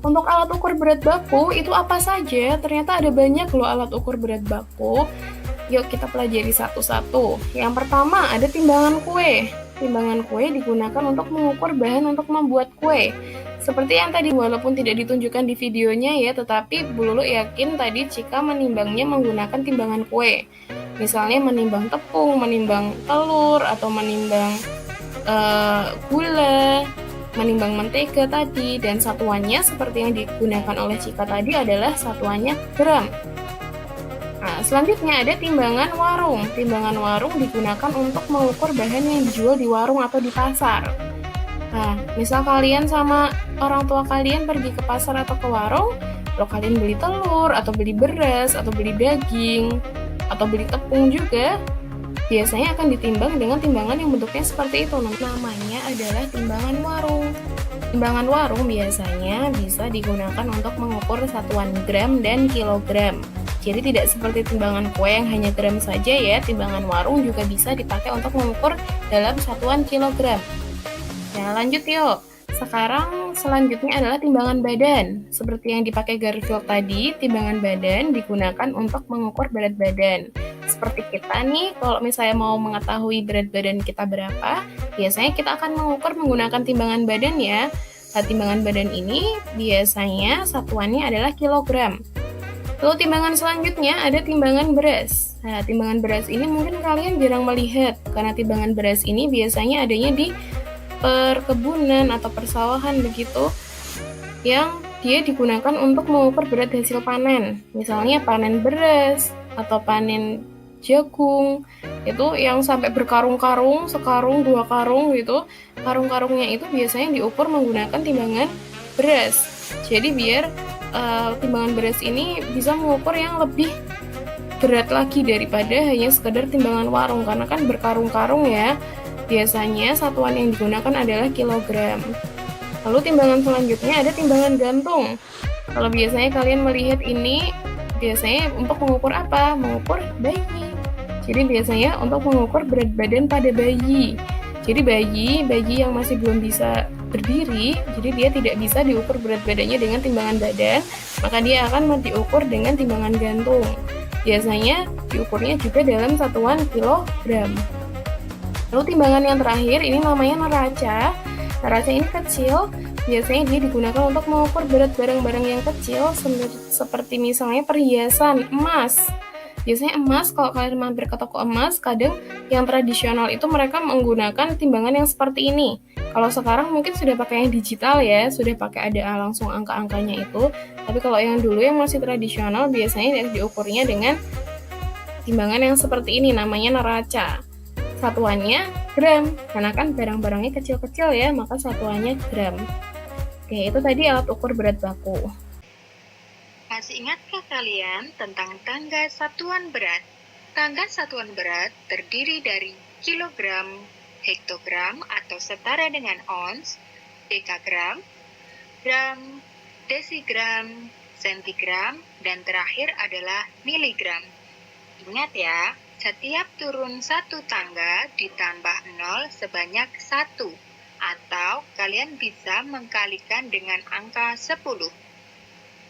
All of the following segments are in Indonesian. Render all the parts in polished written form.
untuk alat ukur berat baku itu apa saja? Ternyata ada banyak loh alat ukur berat baku. Yuk kita pelajari satu-satu. Yang pertama ada timbangan kue. Timbangan kue digunakan untuk mengukur bahan untuk membuat kue. Seperti yang tadi, walaupun tidak ditunjukkan di videonya ya, tetapi Bu Lulu yakin tadi Cika menimbangnya menggunakan timbangan kue. Misalnya menimbang tepung, menimbang telur, atau menimbang gula, menimbang mentega tadi, dan satuannya seperti yang digunakan oleh Cika tadi adalah satuannya gram. Nah, selanjutnya ada timbangan warung. Timbangan warung digunakan untuk mengukur bahan yang dijual di warung atau di pasar. Nah, misal kalian sama orang tua kalian pergi ke pasar atau ke warung, kalau kalian beli telur, atau beli beras, atau beli daging, atau beli tepung juga, biasanya akan ditimbang dengan timbangan yang bentuknya seperti itu. Namanya adalah timbangan warung. Timbangan warung biasanya bisa digunakan untuk mengukur satuan gram dan kilogram. Jadi tidak seperti timbangan kue yang hanya gram saja ya, timbangan warung juga bisa dipakai untuk mengukur dalam satuan kilogram. Nah, lanjut yuk. Sekarang selanjutnya adalah timbangan badan. Seperti yang dipakai Garfield tadi, timbangan badan digunakan untuk mengukur berat badan. Seperti kita nih, kalau misalnya mau mengetahui berat badan kita berapa, biasanya kita akan mengukur menggunakan timbangan badan ya. Nah, timbangan badan ini biasanya satuannya adalah kilogram. Lalu timbangan selanjutnya ada timbangan beras. Nah, timbangan beras ini mungkin kalian jarang melihat, karena timbangan beras ini biasanya adanya di perkebunan atau persawahan begitu, yang dia digunakan untuk mengukur berat hasil panen. Misalnya panen beras atau panen jagung, itu yang sampai berkarung-karung, sekarung, dua karung gitu. Karung-karungnya itu biasanya diukur menggunakan timbangan beras. Jadi biar timbangan beras ini bisa mengukur yang lebih berat lagi daripada hanya sekedar timbangan warung, karena kan berkarung-karung ya. Biasanya satuan yang digunakan adalah kilogram. Lalu timbangan selanjutnya ada timbangan gantung. Kalau biasanya kalian melihat ini, biasanya untuk mengukur apa? Mengukur bayi. Jadi biasanya untuk mengukur berat badan pada bayi. Jadi bayi yang masih belum bisa berdiri, jadi dia tidak bisa diukur berat badannya dengan timbangan badan, maka dia akan diukur dengan timbangan gantung. Biasanya diukurnya juga dalam satuan kilogram. Lalu timbangan yang terakhir ini namanya neraca. Neraca ini kecil, biasanya dia digunakan untuk mengukur berat barang-barang yang kecil, seperti misalnya perhiasan, emas. Biasanya emas, kalau kalian mampir ke toko emas, kadang yang tradisional itu mereka menggunakan timbangan yang seperti ini. Kalau sekarang mungkin sudah pakai yang digital ya, sudah pakai ada langsung angka-angkanya itu. Tapi kalau yang dulu yang masih tradisional, biasanya diukurnya dengan timbangan yang seperti ini, namanya neraca. Satuannya gram, karena kan barang-barangnya kecil-kecil ya, maka satuannya gram. Oke, itu tadi alat ukur berat baku. Masih ingatkah kalian tentang tangga satuan berat? Tangga satuan berat terdiri dari kilogram, hektogram atau setara dengan ons, dekagram, gram, desigram, sentigram, dan terakhir adalah miligram. Ingat ya, setiap turun satu tangga ditambah 0 sebanyak 1, atau kalian bisa mengkalikan dengan angka 10.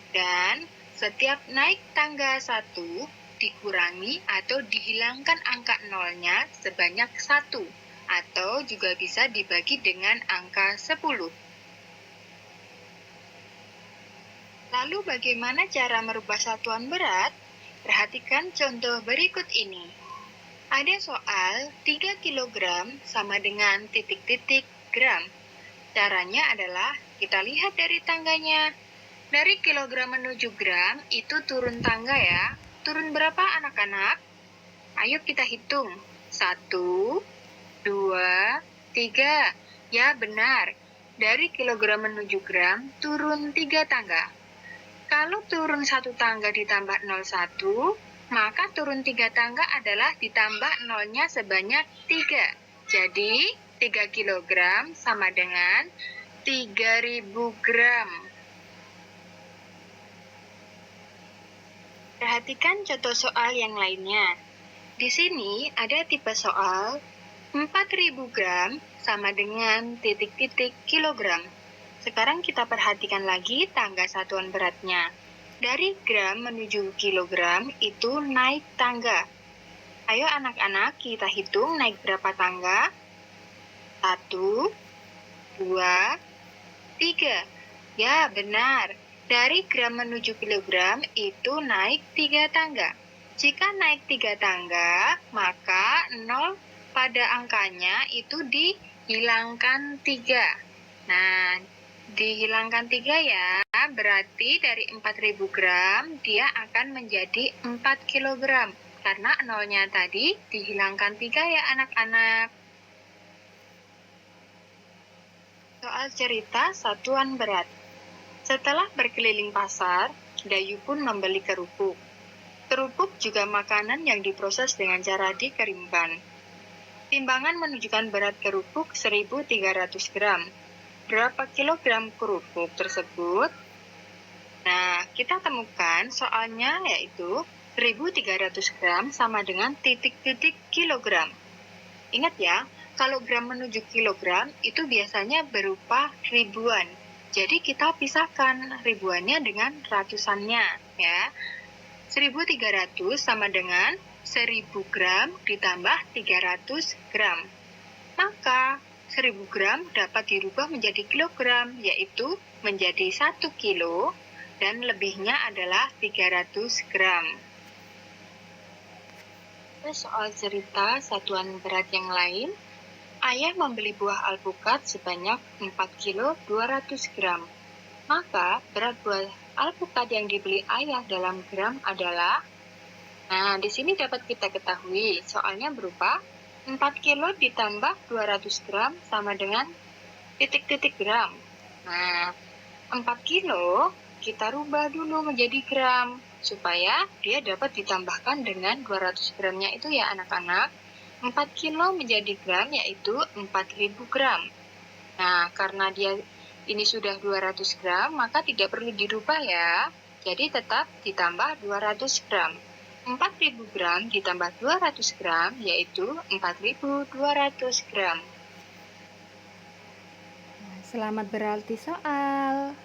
Dan setiap naik tangga 1 dikurangi atau dihilangkan angka 0-nya sebanyak 1, atau juga bisa dibagi dengan angka 10. Lalu bagaimana cara merubah satuan berat? Perhatikan contoh berikut ini. Ada soal 3 kg sama dengan titik-titik gram. Caranya adalah kita lihat dari tangganya. Dari kilogram menuju gram itu turun tangga ya. Turun berapa anak-anak? Ayo kita hitung. 1, 2, 3. Ya benar. Dari kilogram menuju gram turun 3 tangga. Kalau turun 1 tangga ditambah 01, maka turun 3 tangga adalah ditambah 0-nya sebanyak 3. Jadi 3 kg sama dengan 3000 gram. Perhatikan contoh soal yang lainnya. Di sini ada tipe soal 4000 gram sama dengan titik-titik kilogram. Sekarang kita perhatikan lagi tangga satuan beratnya. Dari gram menuju kilogram itu naik tangga. Ayo anak-anak, kita hitung naik berapa tangga? 1, 2, 3. Ya, benar. Dari gram menuju kilogram itu naik 3 tangga. Jika naik 3 tangga, maka 0 pada angkanya itu dihilangkan 3. Nah, dihilangkan 3 ya, berarti dari 4.000 gram dia akan menjadi 4 kilogram. Karena nolnya tadi dihilangkan 3 ya anak-anak. Soal cerita satuan berat. Setelah berkeliling pasar, Dayu pun membeli kerupuk. Kerupuk juga makanan yang diproses dengan cara dikeringkan. Timbangan menunjukkan berat kerupuk 1.300 gram. Berapa kilogram kerupuk tersebut? Nah, kita temukan soalnya yaitu 1.300 gram sama dengan titik-titik kilogram. Ingat ya, kalau gram menuju kilogram itu biasanya berupa ribuan. Jadi kita pisahkan ribuannya dengan ratusannya ya. 1.300 sama dengan 1.000 gram ditambah 300 gram. Maka 1.000 gram dapat dirubah menjadi kilogram, yaitu menjadi 1 kilo dan lebihnya adalah 300 gram. Soal cerita satuan berat yang lain, ayah membeli buah alpukat sebanyak 4 kilo 200 gram. Maka berat buah alpukat yang dibeli ayah dalam gram adalah, nah di sini dapat kita ketahui soalnya berupa 4 kilo ditambah 200 gram sama dengan titik-titik gram. Nah, 4 kilo kita rubah dulu menjadi gram supaya dia dapat ditambahkan dengan 200 gramnya itu ya anak-anak. 4 kilo menjadi gram yaitu 4.000 gram. Nah, karena dia ini sudah 200 gram, maka tidak perlu dirubah ya. Jadi tetap ditambah 200 gram. 4.000 gram ditambah 200 gram yaitu 4.200 gram. Selamat berarti soal.